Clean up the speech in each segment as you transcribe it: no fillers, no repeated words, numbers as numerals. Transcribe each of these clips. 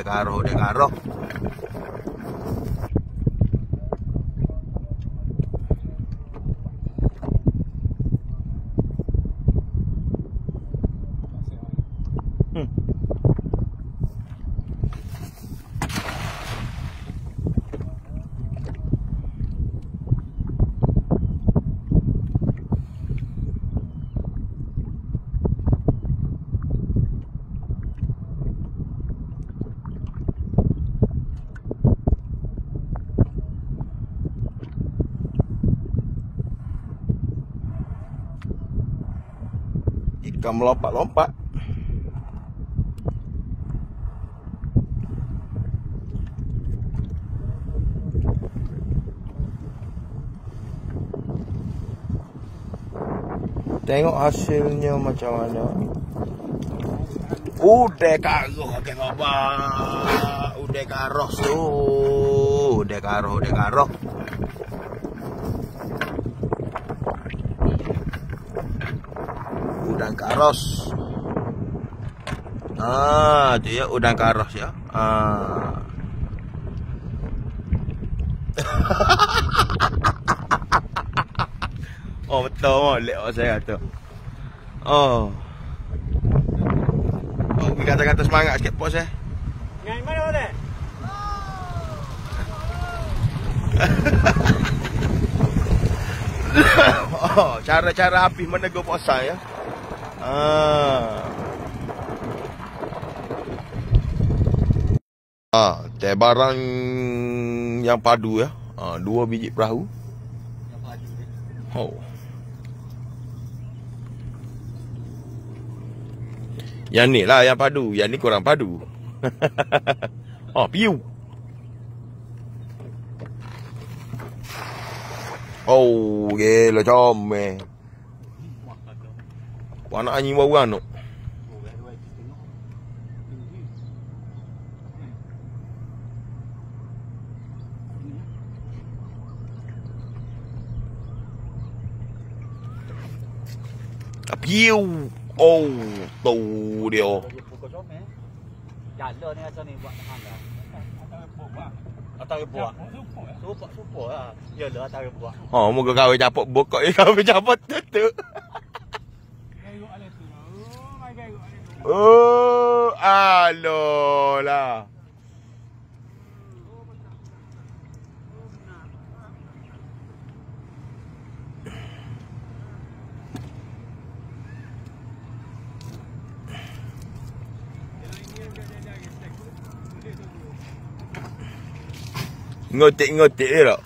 karoh, dek karoh. Ikan melompat-lompat. Tengok hasilnya macam mana. Udah karoh ke abang. Udah karoh tu. Udah karoh, udah karoh. Udang karos. Tu ya udang karos ya. Oh betul molek saya kata. Oh, kata-kata semangat sikit pos eh. Ngai mana dah? Oh, cara-cara api menegur puasa ya. Teh barang yang padu ya. 2 biji perahu. Yang padu ni. Oh. Yang ni lah yang padu, yang ni kurang padu. Piu. Oh, gila comel. Anak anjing bawa anak. Piu. Oh, tu dia. Jalan ni asal ni buat tahan dah. Atas buat. Super lah. Ya lah atas buat. Oh, moga kau dapat bokok ni kau dapat tutup. Oh, alolah. Ngotik-ngotik dia tak?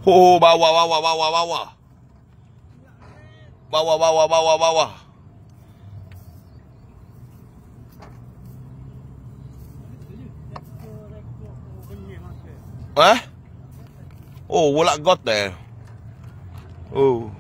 Oh, bawah. Bawah. Oh, bolak got there. Oh.